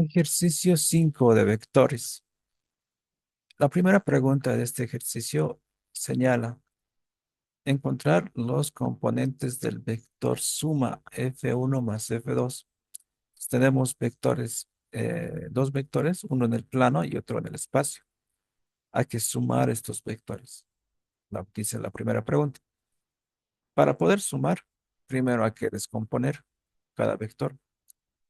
Ejercicio 5 de vectores. La primera pregunta de este ejercicio señala encontrar los componentes del vector suma f1 más f2. Tenemos vectores, dos vectores, uno en el plano y otro en el espacio. Hay que sumar estos vectores. Dice la primera pregunta. Para poder sumar, primero hay que descomponer cada vector.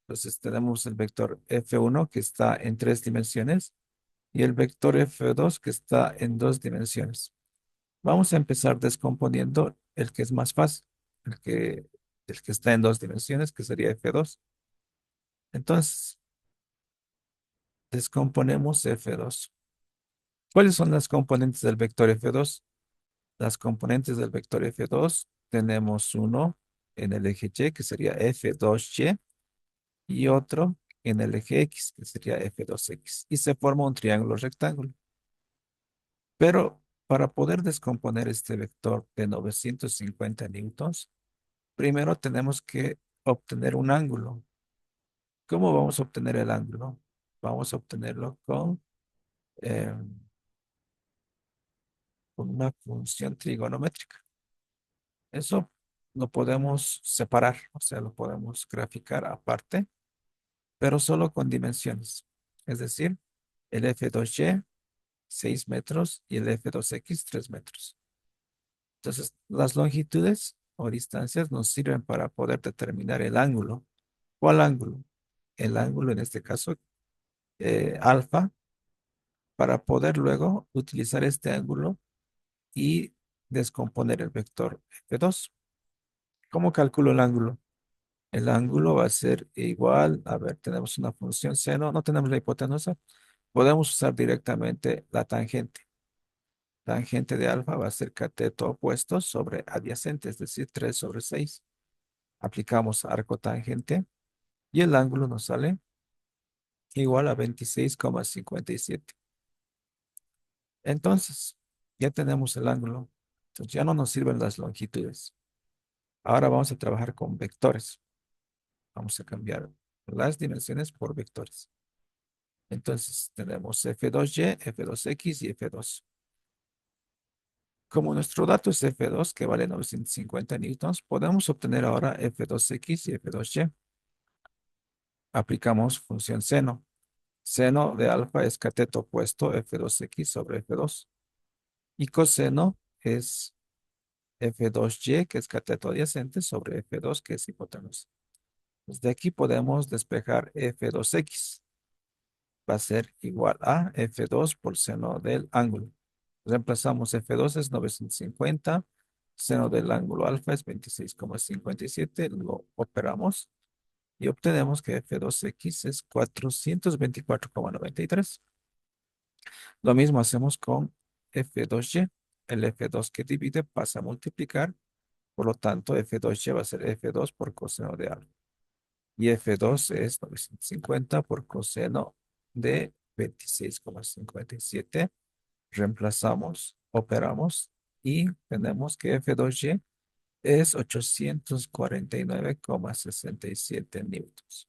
Entonces tenemos el vector f1 que está en tres dimensiones y el vector f2 que está en dos dimensiones. Vamos a empezar descomponiendo el que es más fácil, el que, el que está en dos dimensiones, que sería f2. Entonces, descomponemos f2. ¿Cuáles son las componentes del vector f2? Las componentes del vector f2 tenemos uno en el eje y, que sería f2y, y otro en el eje x, que sería f2x. Y se forma un triángulo rectángulo. Pero para poder descomponer este vector de 950 newtons, primero tenemos que obtener un ángulo. ¿Cómo vamos a obtener el ángulo? Vamos a obtenerlo eh, con una función trigonométrica. Eso lo podemos separar, o sea, lo podemos graficar aparte, pero solo con dimensiones. Es decir, el f2y, 6 metros, y el f2x, 3 metros. Entonces, las longitudes o distancias nos sirven para poder determinar el ángulo. ¿Cuál ángulo? El ángulo, en este caso, alfa, para poder luego utilizar este ángulo y descomponer el vector f2. ¿Cómo calculo el ángulo? El ángulo va a ser igual, a ver, tenemos una función seno, no tenemos la hipotenusa, podemos usar directamente la tangente. Tangente de alfa va a ser cateto opuesto sobre adyacente, es decir, 3 sobre 6. Aplicamos arco tangente y el ángulo nos sale igual a 26,57. Entonces, ya tenemos el ángulo. Entonces, ya no nos sirven las longitudes. Ahora vamos a trabajar con vectores. Vamos a cambiar las dimensiones por vectores. Entonces, tenemos f2y, f2x y f2. Como nuestro dato es f2, que vale 950 newtons, podemos obtener ahora f2x y f2y. Aplicamos función seno. Seno de alfa es cateto opuesto f2x sobre f2. Y coseno es f2y, que es cateto adyacente, sobre f2, que es hipotenusa. Desde aquí podemos despejar f2x. Va a ser igual a f2 por seno del ángulo. Reemplazamos f2 es 950, seno del ángulo alfa es 26,57, lo operamos y obtenemos que f2x es 424,93. Lo mismo hacemos con f2y. El f2 que divide pasa a multiplicar, por lo tanto f2y va a ser f2 por coseno de alfa. Y f2 es 950 por coseno de 26,57. Reemplazamos, operamos y tenemos que f2y es 849,67 newtons.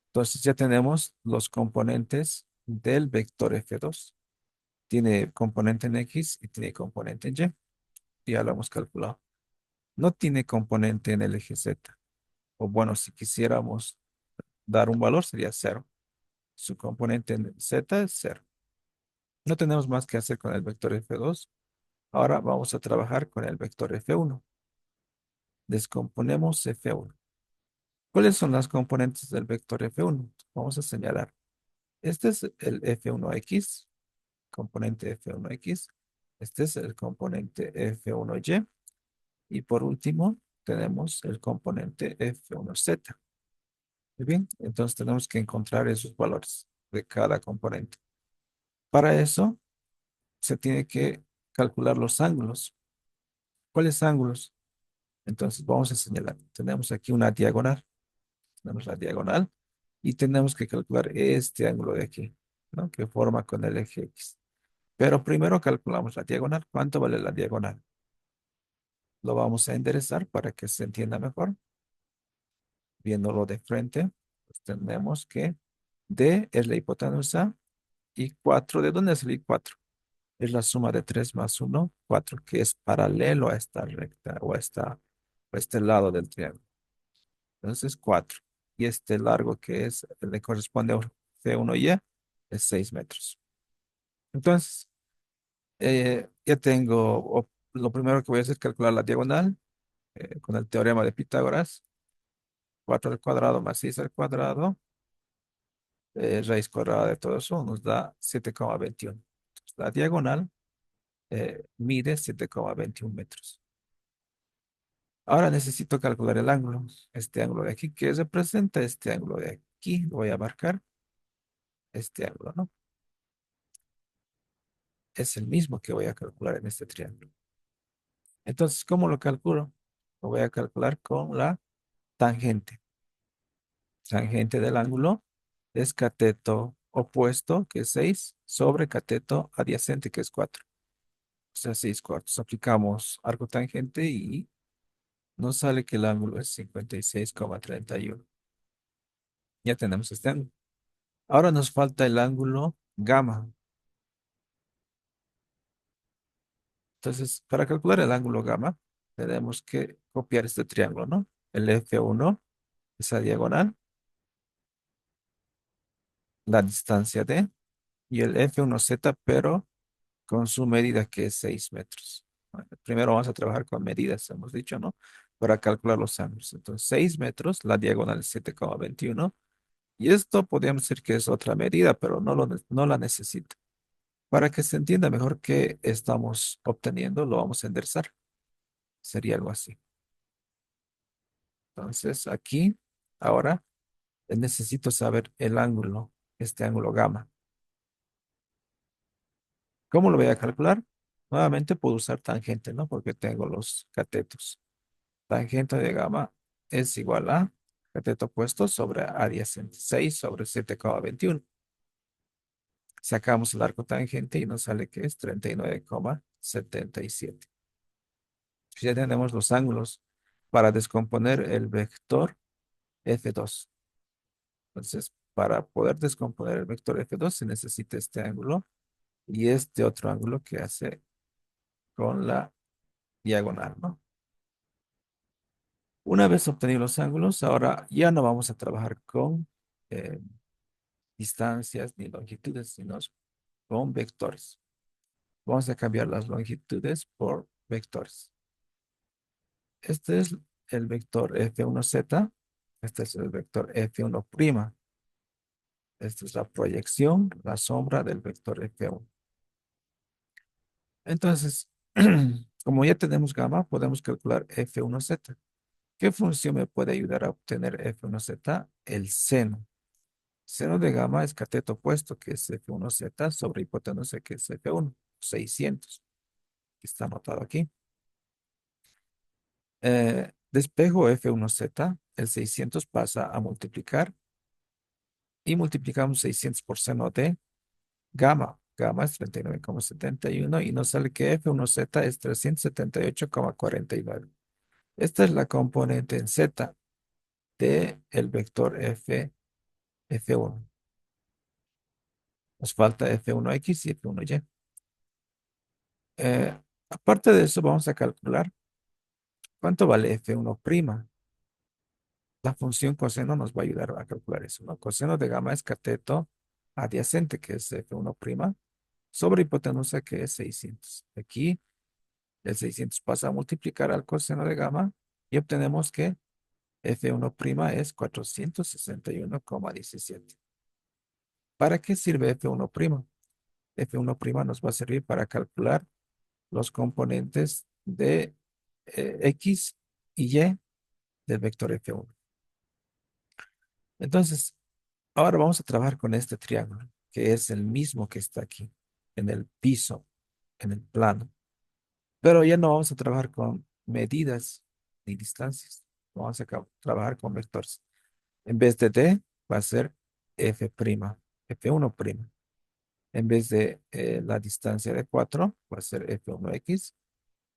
Entonces ya tenemos los componentes del vector f2. Tiene componente en x y tiene componente en y. Ya lo hemos calculado. No tiene componente en el eje z. O bueno, si quisiéramos dar un valor sería cero. Su componente en z es cero. No tenemos más que hacer con el vector f2. Ahora vamos a trabajar con el vector f1. Descomponemos f1. ¿Cuáles son las componentes del vector f1? Vamos a señalar. Este es el f1x, componente f1x. Este es el componente f1y. Y por último, tenemos el componente f1z. Muy bien, entonces tenemos que encontrar esos valores de cada componente. Para eso, se tiene que calcular los ángulos. ¿Cuáles ángulos? Entonces vamos a señalar. Tenemos aquí una diagonal. Tenemos la diagonal y tenemos que calcular este ángulo de aquí, ¿no? Que forma con el eje X. Pero primero calculamos la diagonal. ¿Cuánto vale la diagonal? Lo vamos a enderezar para que se entienda mejor. Viéndolo de frente, pues tenemos que D es la hipotenusa y 4, ¿de dónde sale 4? Es la suma de 3 más uno, 4, que es paralelo a esta recta o a este lado del triángulo. Entonces 4. Y este largo que es, le corresponde a C1Y, es 6 metros. Entonces, ya tengo, lo primero que voy a hacer es calcular la diagonal con el teorema de Pitágoras. 4 al cuadrado más 6 al cuadrado, raíz cuadrada de todo eso nos da 7,21. Entonces, la diagonal mide 7,21 metros. Ahora necesito calcular el ángulo. Este ángulo de aquí, que representa este ángulo de aquí, lo voy a marcar. Este ángulo, ¿no? Es el mismo que voy a calcular en este triángulo. Entonces, ¿cómo lo calculo? Lo voy a calcular con la tangente. Tangente del ángulo es cateto opuesto, que es 6 sobre cateto adyacente, que es 4. O sea, 6 cuartos. Aplicamos arco tangente y nos sale que el ángulo es 56,31. Ya tenemos este ángulo. Ahora nos falta el ángulo gamma. Entonces, para calcular el ángulo gamma, tenemos que copiar este triángulo, ¿no? El F1, esa diagonal, la distancia D, y el F1Z, pero con su medida que es 6 metros. Bueno, primero vamos a trabajar con medidas, hemos dicho, ¿no? Para calcular los ángulos. Entonces, 6 metros, la diagonal es 7,21. Y esto podríamos decir que es otra medida, pero no la necesita. Para que se entienda mejor qué estamos obteniendo, lo vamos a enderezar. Sería algo así. Entonces, aquí, ahora, necesito saber el ángulo, este ángulo gamma. ¿Cómo lo voy a calcular? Nuevamente puedo usar tangente, ¿no? Porque tengo los catetos. Tangente de gamma es igual a cateto opuesto sobre adyacente. 6 sobre 7,21. Sacamos el arco tangente y nos sale que es 39,77. Ya tenemos los ángulos para descomponer el vector F2. Entonces, para poder descomponer el vector F2 se necesita este ángulo y este otro ángulo que hace con la diagonal, ¿no? Una vez obtenidos los ángulos, ahora ya no vamos a trabajar con eh, distancias ni longitudes, sino con vectores. Vamos a cambiar las longitudes por vectores. Este es el vector F1Z, este es el vector F1'. Esta es la proyección, la sombra del vector F1. Entonces, como ya tenemos gamma, podemos calcular F1Z. ¿Qué función me puede ayudar a obtener F1Z? El seno. Seno de gamma es cateto opuesto, que es F1Z, sobre hipotenusa, que es F1, 600, que está anotado aquí. Despejo F1Z, el 600 pasa a multiplicar y multiplicamos 600 por seno de gamma. Gamma es 39,71 y nos sale que F1Z es 378,49. Esta es la componente en Z de el vector F1. Nos falta F1X y F1Y. Eh, Aparte de eso, vamos a calcular cuánto vale F1'. La función coseno nos va a ayudar a calcular eso, ¿no? Coseno de gamma es cateto adyacente, que es F1', sobre hipotenusa, que es 600. Aquí el 600 pasa a multiplicar al coseno de gamma y obtenemos que F1' es 461,17. ¿Para qué sirve F1'? F1' nos va a servir para calcular los componentes de X y Y del vector F1. Entonces, ahora vamos a trabajar con este triángulo, que es el mismo que está aquí, en el piso, en el plano. Pero ya no vamos a trabajar con medidas ni distancias. Vamos a trabajar con vectores. En vez de D, va a ser F', F1'. En vez de la distancia de 4, va a ser F1X.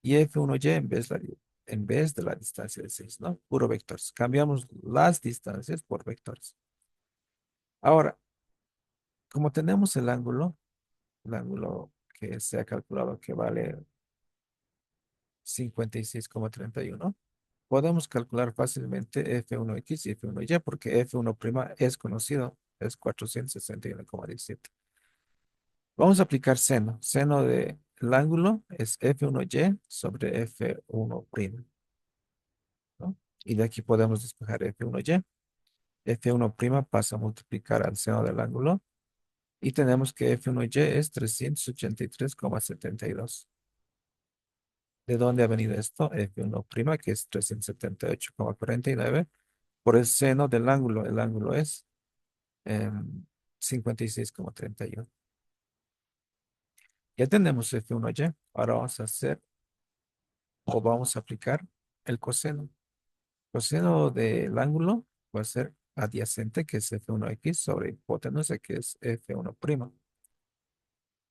Y F1Y en vez de la distancia de 6, ¿no? Puro vectores. Cambiamos las distancias por vectores. Ahora, Como tenemos el ángulo que se ha calculado que vale 56,31, podemos calcular fácilmente F1X y F1Y porque F1' es conocido, es 461,17. Vamos a aplicar seno. Seno del ángulo es F1Y sobre F1', ¿no? Y de aquí podemos despejar F1Y. F1' pasa a multiplicar al seno del ángulo y tenemos que F1Y es 383,72. ¿De dónde ha venido esto? F1', que es 378,49 por el seno del ángulo. El ángulo es 56,31. Ya tenemos F1Y. Ahora vamos a hacer o vamos a aplicar el coseno. Coseno del ángulo va a ser adyacente, que es F1X, sobre hipotenusa, que es F1'.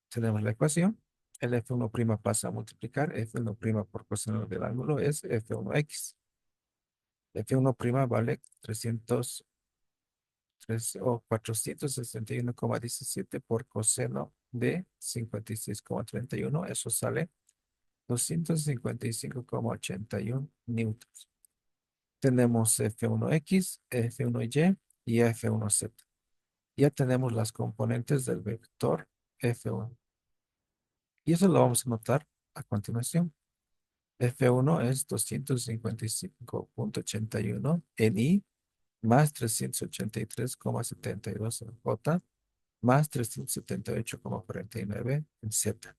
Tenemos la ecuación. El F1' pasa a multiplicar. F1' por coseno del ángulo es F1X. F1' vale 303 o 461,17 por coseno de 56,31. Eso sale 255,81 newtons. Tenemos F1X, F1Y y F1Z. Ya tenemos las componentes del vector F1. Y eso lo vamos a notar a continuación. F1 es 255,81 en I, más 383,72 en J, más 378,49 en Z.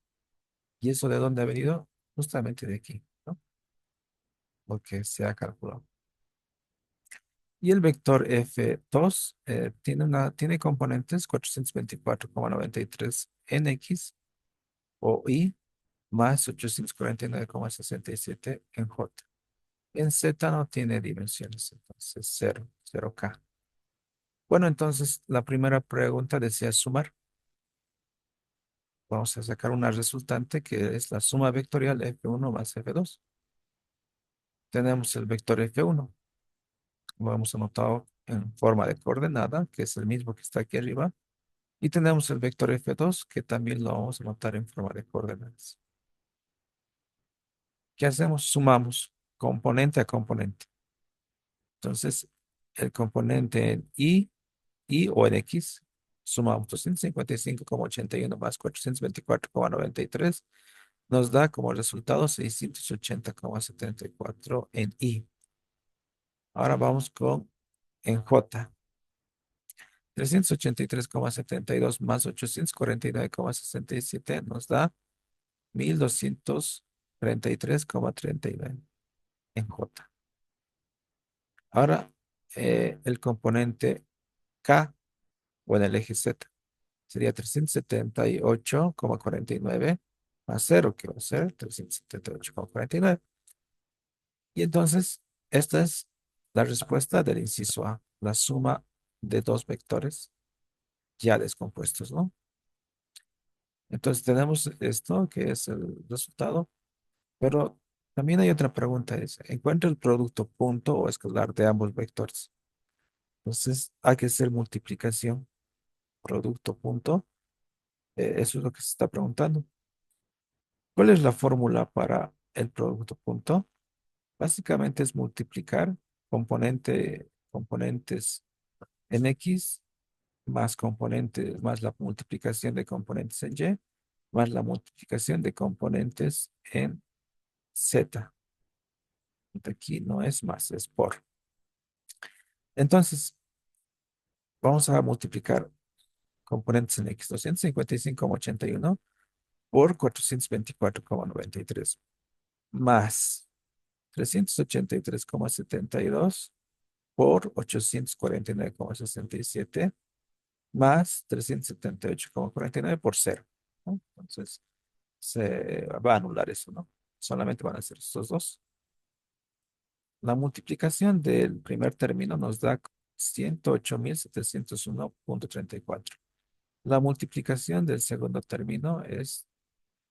¿Y eso de dónde ha venido? Justamente de aquí, ¿no? Porque se ha calculado. Y el vector F2 tiene componentes 424,93 en X o Y más 849,67 en J. En Z no tiene dimensiones, entonces cero K. Bueno, entonces la primera pregunta desea sumar. Vamos a sacar una resultante que es la suma vectorial F1 más F2. Tenemos el vector F1. Lo hemos anotado en forma de coordenada, que es el mismo que está aquí arriba. Y tenemos el vector F2, que también lo vamos a anotar en forma de coordenadas. ¿Qué hacemos? Sumamos componente a componente. Entonces, el componente en Y o en X, sumamos 255,81 más 424,93, nos da como resultado 680,74 en Y. Ahora vamos con en J. 383,72 más 849,67 nos da 1233,39 en J. Ahora, el componente K o en el eje Z sería 378,49 más cero, que va a ser 378,49. Y entonces, esta es la respuesta del inciso A, la suma de dos vectores ya descompuestos, ¿no? Entonces tenemos esto, que es el resultado, pero también hay otra pregunta, es, encuentra el producto punto o escalar de ambos vectores. Entonces hay que hacer multiplicación, producto punto, eso es lo que se está preguntando. ¿Cuál es la fórmula para el producto punto? Básicamente es multiplicar componentes en X más componentes, más la multiplicación de componentes en Y, más la multiplicación de componentes en Z. Aquí no es más, es por. Entonces, vamos a multiplicar componentes en X, 255,81 por 424,93 más 383,72 por 849,67 más 378,49 por cero, ¿no? Entonces, se va a anular eso, ¿no? Solamente van a ser estos dos. La multiplicación del primer término nos da 108,701,34. La multiplicación del segundo término es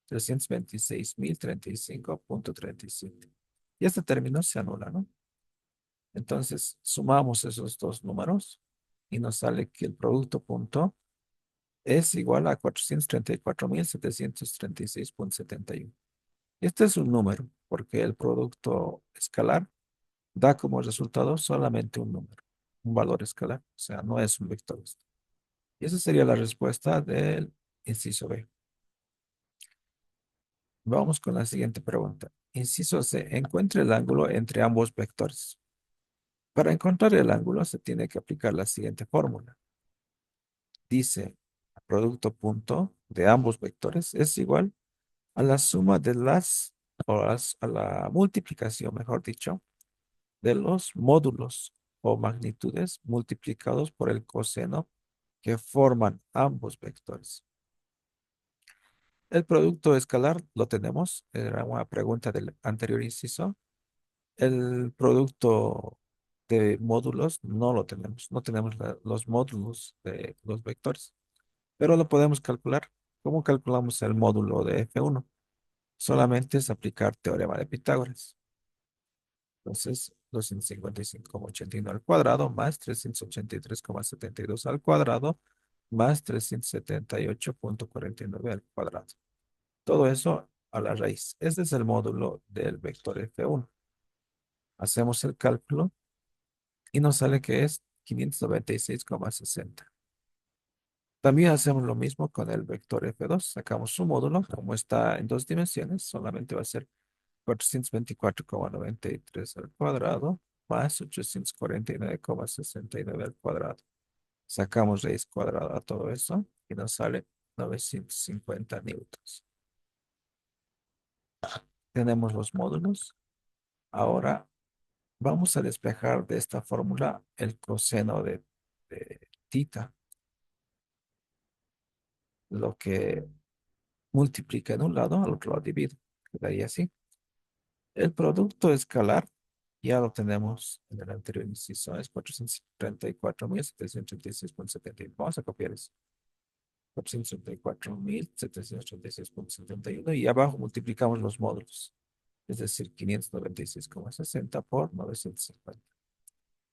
326,035,37. Y este término se anula, ¿no? Entonces, sumamos esos dos números y nos sale que el producto punto es igual a 434.736,71. Este es un número, porque el producto escalar da como resultado solamente un número, un valor escalar, o sea, no es un vector. Y esa sería la respuesta del inciso B. Vamos con la siguiente pregunta. Inciso C. Encuentre el ángulo entre ambos vectores. Para encontrar el ángulo se tiene que aplicar la siguiente fórmula. Dice, producto punto de ambos vectores es igual a la suma de a la multiplicación, mejor dicho, de los módulos o magnitudes multiplicados por el coseno que forman ambos vectores. El producto escalar lo tenemos, era una pregunta del anterior inciso. El producto de módulos no lo tenemos, no tenemos los módulos de los vectores, pero lo podemos calcular. ¿Cómo calculamos el módulo de F1? Solamente es aplicar teorema de Pitágoras. Entonces, 255,89 al cuadrado más 383,72 al cuadrado más 378,49 al cuadrado. Todo eso a la raíz. Este es el módulo del vector F1. Hacemos el cálculo y nos sale que es 596,60. También hacemos lo mismo con el vector F2. Sacamos su módulo, como está en dos dimensiones, solamente va a ser 424,93 al cuadrado más 849,69 al cuadrado. Sacamos raíz cuadrada a todo eso y nos sale 950 newtons. Tenemos los módulos. Ahora vamos a despejar de esta fórmula el coseno de tita, lo que multiplica en un lado, al otro lo divido. Quedaría así. El producto escalar ya lo tenemos en el anterior inciso, es 434.736,71. Vamos a copiar eso. 434.736,71 y abajo multiplicamos los módulos, es decir, 596,60 por 950.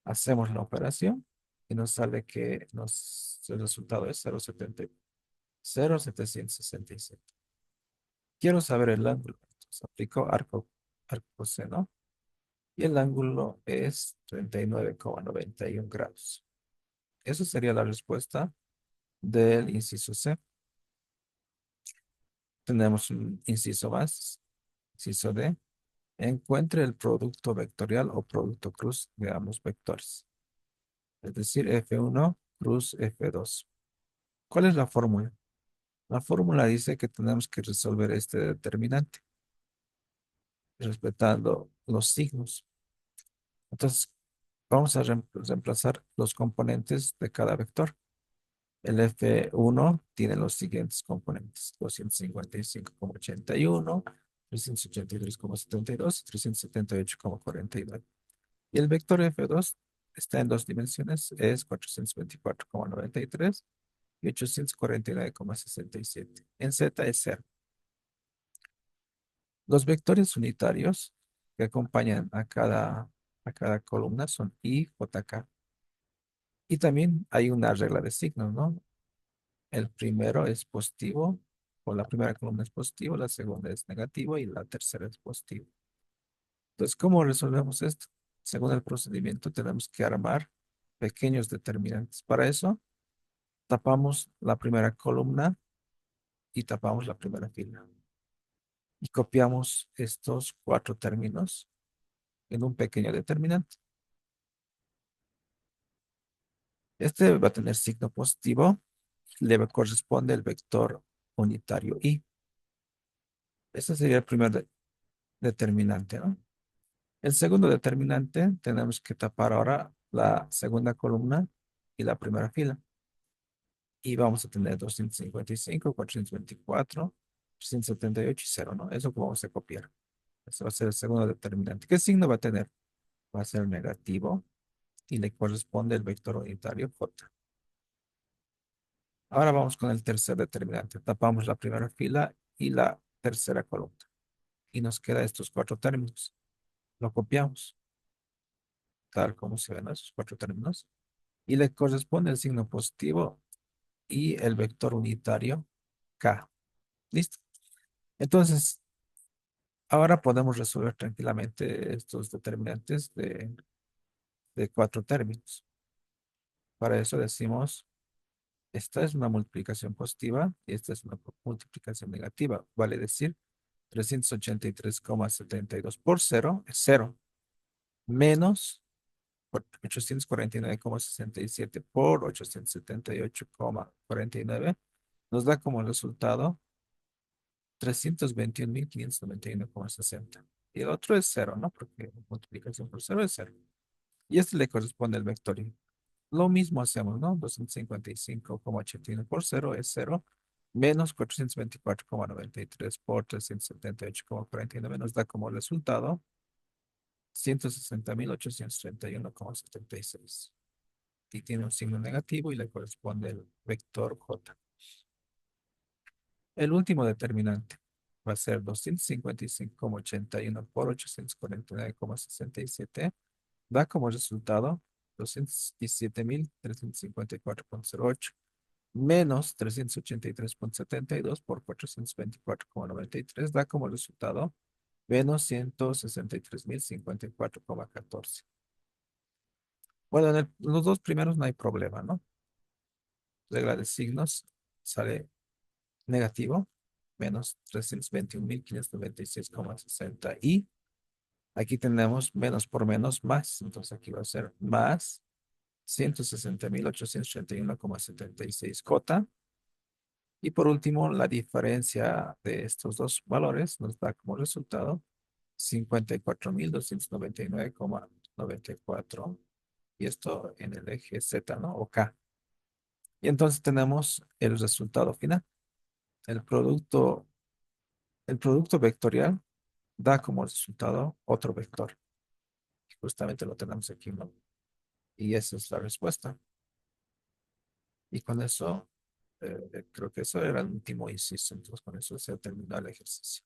Hacemos la operación y nos sale que el resultado es 0,767. Quiero saber el ángulo. Entonces aplico arco coseno y el ángulo es 39,91 grados. Esa sería la respuesta del inciso C. Tenemos un inciso más, inciso D. Encuentre el producto vectorial o producto cruz de ambos vectores, es decir, F1 cruz F2. ¿Cuál es la fórmula? La fórmula dice que tenemos que resolver este determinante respetando los signos. Entonces, vamos a reemplazar los componentes de cada vector. El F1 tiene los siguientes componentes: 255,81, 383,72 y 378,49. Y el vector F2 está en dos dimensiones, es 424,93 y 849,67. En Z es 0. Los vectores unitarios que acompañan a cada columna son I, J, K. Y también hay una regla de signos, ¿no? El primero es positivo, o la primera columna es positivo, la segunda es negativo y la tercera es positivo. Entonces, ¿cómo resolvemos esto? Según el procedimiento, tenemos que armar pequeños determinantes. Para eso, tapamos la primera columna y tapamos la primera fila. Y copiamos estos cuatro términos en un pequeño determinante. Este va a tener signo positivo, le corresponde el vector unitario I. Ese sería el primer determinante, ¿no? El segundo determinante, tenemos que tapar ahora la segunda columna y la primera fila. Y vamos a tener 255, 424, 378 y 0, ¿no? Eso que vamos a copiar. Ese va a ser el segundo determinante. ¿Qué signo va a tener? Va a ser negativo y le corresponde el vector unitario J. Ahora vamos con el tercer determinante. Tapamos la primera fila y la tercera columna. Y nos queda estos cuatro términos. Lo copiamos, tal como se ven esos cuatro términos. Y le corresponde el signo positivo y el vector unitario K. ¿Listo? Entonces, ahora podemos resolver tranquilamente estos determinantes de cuatro términos. Para eso decimos, esta es una multiplicación positiva y esta es una multiplicación negativa. Vale decir, 383,72 por cero es cero, menos 849,67 por 878,49 nos da como resultado 321.591,60. Y el otro es cero, ¿no? Porque multiplicación por cero es cero. Y este le corresponde al vector y. Lo mismo hacemos, ¿no? 255,81 por cero es cero, menos 424,93 por 378,49 nos da como resultado 160.831,76. Y tiene un signo negativo y le corresponde el vector J. El último determinante va a ser 255,81 por 849,67. Da como resultado 217.354,08 menos 383,72 por 424,93 da como resultado menos 163.054,14. Bueno, en los dos primeros no hay problema, ¿no? Regla de signos sale negativo, menos 321.596,60 y aquí tenemos menos por menos más, entonces aquí va a ser más 160.831,76 cota. Y por último, la diferencia de estos dos valores nos da como resultado 54.299,94. Y esto en el eje Z, ¿no? O K. Y entonces tenemos el resultado final. El producto, el producto vectorial da como resultado otro vector. Justamente lo tenemos aquí, ¿no? Y esa es la respuesta. Y con eso, creo que eso era el último inciso. Entonces con eso se terminó el ejercicio.